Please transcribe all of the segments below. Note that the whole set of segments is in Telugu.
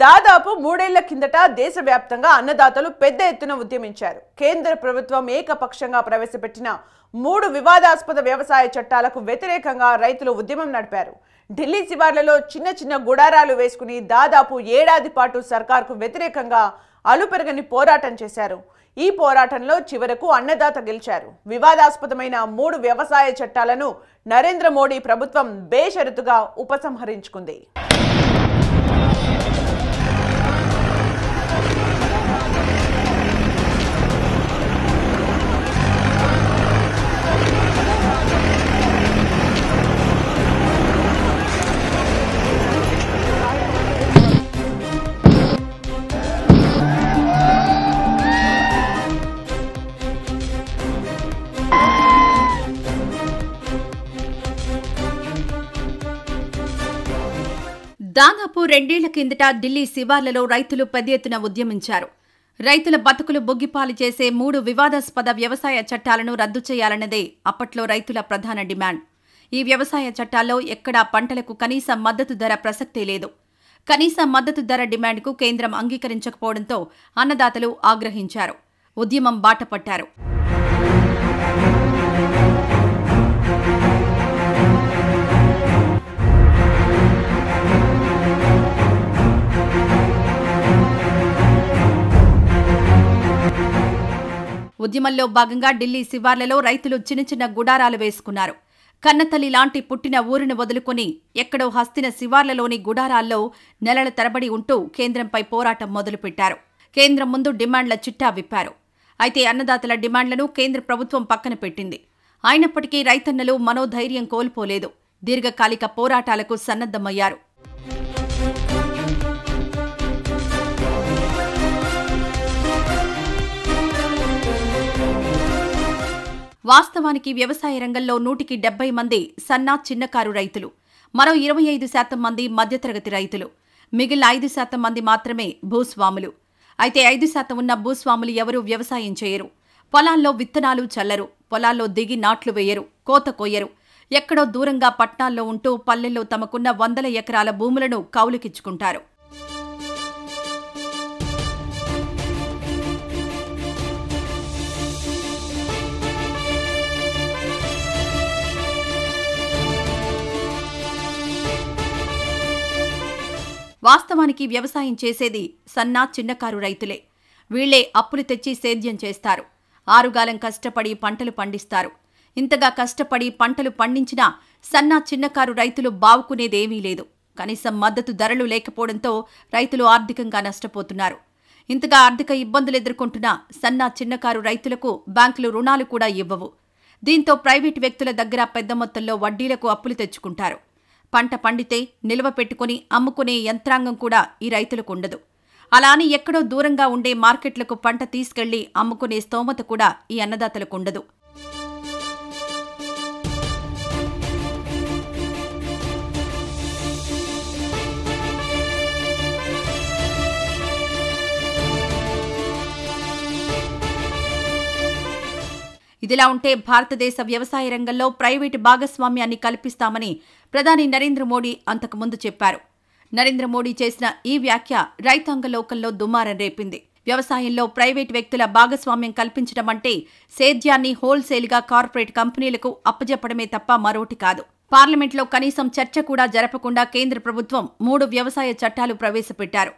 దాదాపు 3 ఏళ్ల కిందట దేశవ్యాప్తంగా అన్నదాతలు పెద్ద ఎత్తున ఉద్యమించారు. కేంద్ర ప్రభుత్వం ఏకపక్షంగా ప్రవేశపెట్టిన 3 వివాదాస్పద వ్యవసాయ చట్టాలకు వ్యతిరేకంగా రైతులు ఉద్యమం నడిపారు. ఢిల్లీ శివార్లలో చిన్న చిన్న గుడారాలు వేసుకుని దాదాపు ఏడాది పాటు సర్కార్కు వ్యతిరేకంగా అలుపెరగని పోరాటం చేశారు. ఈ పోరాటంలో చివరకు అన్నదాత గెలిచారు. వివాదాస్పదమైన 3 వ్యవసాయ చట్టాలను నరేంద్ర మోడీ ప్రభుత్వం బేషరతుగా ఉపసంహరించుకుంది. దాదాపు 2 ఏళ్ల కిందట ఢిల్లీ శివార్లలో రైతులు పెద్ద ఎత్తున ఉద్యమించారు. రైతుల బతుకులు బొగ్గిపాలు చేసే 3 వివాదాస్పద వ్యవసాయ చట్టాలను రద్దు చేయాలన్నదే అప్పట్లో రైతుల ప్రధాన డిమాండ్. ఈ వ్యవసాయ చట్టాల్లో ఎక్కడా పంటలకు కనీస మద్దతు ధర ప్రసక్తే లేదు. కనీస మద్దతు ధర డిమాండ్కు కేంద్రం అంగీకరించకపోవడంతో అన్నదాతలు ఆగ్రహించారు. ఉద్యమం బాట పట్టారు. ఉద్యమంలో భాగంగా ఢిల్లీ శివార్లలో రైతులు చిన్న చిన్న గుడారాలు వేసుకున్నారు. కన్నతల్లి లాంటి పుట్టిన ఊరిని వదులుకుని ఎక్కడో హస్తిన శివార్లలోని గుడారాల్లో నెలల తరబడి ఉంటూ కేంద్రంపై పోరాటం మొదలుపెట్టారు. కేంద్రం ముందు డిమాండ్ల చిట్టా విప్పారు. అయితే అన్నదాతల డిమాండ్లను కేంద్ర ప్రభుత్వం పక్కన పెట్టింది. అయినప్పటికీ రైతన్నలు మనోధైర్యం కోల్పోలేదు. దీర్ఘకాలిక పోరాటాలకు సన్నద్దమయ్యారు. వాస్తవానికి వ్యవసాయ రంగంలో 170 మంది సన్న చిన్నకారు రైతులు, మరో 25% మంది మధ్యతరగతి రైతులు, మిగిలిన 5% మంది మాత్రమే భూస్వాములు. అయితే 5% ఉన్న భూస్వాములు ఎవరూ వ్యవసాయం చేయరు. పొలాల్లో విత్తనాలు చల్లరు, పొలాల్లో దిగి నాట్లు వేయరు, కోత కొయ్యరు. ఎక్కడో దూరంగా పట్నాల్లో ఉంటూ పల్లెల్లో తమకున్న 100 ఎకరాల భూములను కౌలుకిచ్చుకుంటారు. వాస్తవానికి వ్యవసాయం చేసేది సన్న చిన్నకారు రైతులే. వీళ్లే అప్పులు తెచ్చి సేద్యం చేస్తారు. ఆరుగాలం కష్టపడి పంటలు పండిస్తారు. ఇంతగా కష్టపడి పంటలు పండించినా సన్న చిన్నకారు రైతులు బావుకునేదేమీ లేదు. కనీసం మద్దతు ధరలు లేకపోవడంతో రైతులు ఆర్థికంగా నష్టపోతున్నారు. ఇంతగా ఆర్థిక ఇబ్బందులు ఎదుర్కొంటున్న సన్న చిన్నకారు రైతులకు బ్యాంకులు రుణాలు కూడా ఇవ్వవు. దీంతో ప్రైవేటు వ్యక్తుల దగ్గర పెద్ద మొత్తంలో వడ్డీలకు అప్పులు తెచ్చుకుంటారు. పంట పండితే నిల్వ పెట్టుకుని అమ్ముకునే యంత్రాంగం కూడా ఈ రైతులకు ఉండదు. అలాని ఎక్కడో దూరంగా ఉండే మార్కెట్లకు పంట తీసుకెళ్లి అమ్ముకునే స్తోమత కూడా ఈ అన్నదాతలకు ఉండదు. ఇదిలా ఉంటే భారతదేశ వ్యవసాయ రంగంలో ప్రైవేటు భాగస్వామ్యాన్ని కల్పిస్తామని ప్రధాని నరేంద్ర మోడీ అంతకుముందు చెప్పారు. నరేంద్ర మోడీ చేసిన ఈ వ్యాఖ్య రైతాంగ లోకంలో దుమారం రేపింది. వ్యవసాయంలో ప్రైవేటు వ్యక్తుల భాగస్వామ్యం కల్పించడం అంటే సేద్యాన్ని హోల్సేల్గా కార్పొరేట్ కంపెనీలకు అప్పజెప్పడమే తప్ప మరోటి కాదు. పార్లమెంట్లో కనీసం చర్చ కూడా జరపకుండా కేంద్ర ప్రభుత్వం 3 వ్యవసాయ చట్టాలు ప్రవేశపెట్టారు.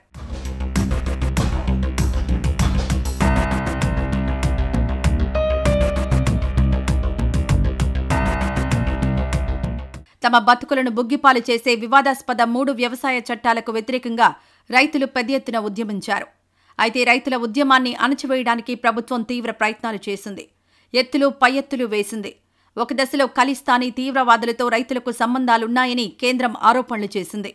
తమ బతుకులను బుగ్గిపాలు చేసే వివాదాస్పద 3 వ్యవసాయ చట్టాలకు వ్యతిరేకంగా రైతులు పెద్ద ఎత్తున ఉద్యమించారు. అయితే రైతుల ఉద్యమాన్ని అణచివేయడానికి ప్రభుత్వం తీవ్ర ప్రయత్నాలు చేసింది. ఎత్తులు పై ఎత్తులు వేసింది. ఒక దశలో ఖలిస్తానీ తీవ్రవాదులతో రైతులకు సంబంధాలున్నాయని కేంద్రం ఆరోపణలు చేసింది.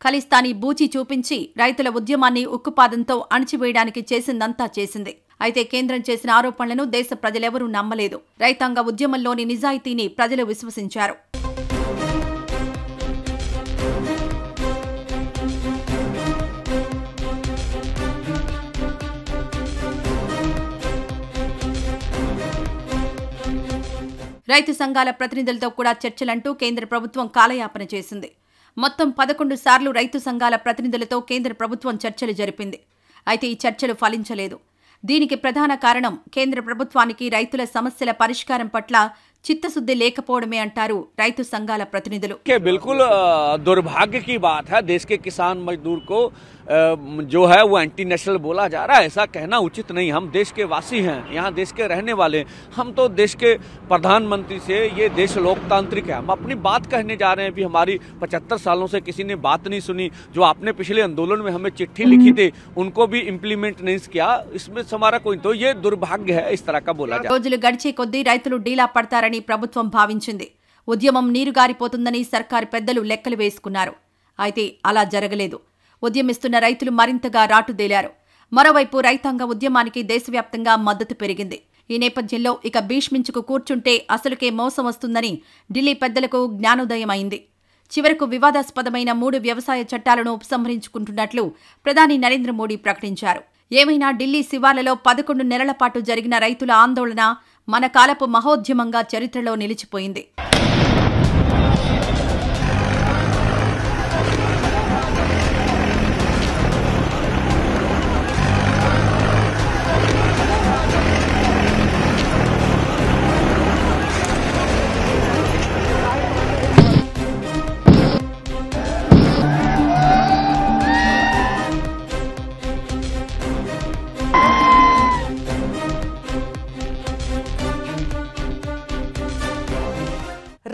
ఖలిస్తానీ బూచి చూపించి రైతుల ఉద్యమాన్ని ఉక్కుపాదంతో అణచివేయడానికి చేసిందంతా చేసింది. అయితే కేంద్రం చేసిన ఆరోపణలను దేశ ప్రజలెవరూ నమ్మలేదు. రైతాంగ ఉద్యమంలోని నిజాయితీని ప్రజలు విశ్వసించారు. రైతు సంఘాల ప్రతినిధులతో కూడా చర్చలంటూ కేంద్ర ప్రభుత్వం కాలయాపన చేసింది. మొత్తం 11 సార్లు రైతు సంఘాల ప్రతినిధులతో కేంద్ర ప్రభుత్వం చర్చలు జరిపింది. అయితే ఈ చర్చలు ఫలించలేదు. దీనికి ప్రధాన కారణం కేంద్ర ప్రభుత్వానికి రైతుల సమస్యల పరిష్కారం పట్ల చిత్తశుద్ధి లేకపోవడమే అంటారు రైతు సంఘాల ప్రతినిధులు. बिल्कुल दुर्भाग्य की बात है. देश के किसान मजदूर को जो है वो एंटी नेशनल बोला जा रहा है. ऐसा कहना उचित नहीं. हम देश के वासी हैं, यहाँ देश के रहने वाले. हम तो देश के प्रधानमंत्री से ये देश लोकतांत्रिक है, हम अपनी बात कहने जा रहे हैं. भी हमारी 75 सालों से किसी ने बात नहीं सुनी. जो आपने पिछले आंदोलन में हमें चिट्ठी लिखी थी उनको भी इम्प्लीमेंट नहीं किया. इसमें हमारा कोई तो ये दुर्भाग्य है. इस तरह का बोला जा. రోజులు గడిచే కొద్దీ రైతులు డీలా పడతారని ప్రభుత్వం భావించింది. ఉద్యమం నీరుగారిపోతుందని సర్కారు పెద్దలు లెక్కలు వేసుకున్నారు. అయితే అలా జరగలేదు. ఉద్యమిస్తున్న రైతులు మరింతగా రాటుదేలారు. మరోవైపు రైతాంగ ఉద్యమానికి దేశవ్యాప్తంగా మద్దతు పెరిగింది. ఈ నేపథ్యంలో ఇక భీష్మించుకు కూర్చుంటే అసలుకే మోసం వస్తుందని ఢిల్లీ పెద్దలకు జ్ఞానోదయం అయింది. చివరకు వివాదాస్పదమైన 3 వ్యవసాయ చట్టాలను ఉపసంహరించుకుంటున్నట్లు ప్రధాని నరేంద్ర మోడీ ప్రకటించారు. ఏమైనా ఢిల్లీ శివార్లలో 11 నెలల పాటు జరిగిన రైతుల ఆందోళన మన కాలపు మహోద్యమంగా చరిత్రలో నిలిచిపోయింది.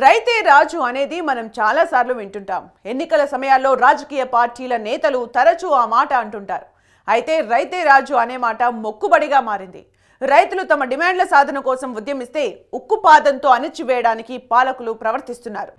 రైతే రాజు అనేది మనం చాలా సార్లు వింటుంటాం. ఎన్నికల సమయాల్లో రాజకీయ పార్టీల నేతలు తరచూ ఆ మాట అంటుంటారు. అయితే రైతే రాజు అనే మాట మొక్కుబడిగా మారింది. రైతులు తమ డిమాండ్ల సాధన కోసం ఉద్యమిస్తే ఉక్కుపాదంతో అణిచివేయడానికి పాలకులు ప్రవర్తిస్తున్నారు.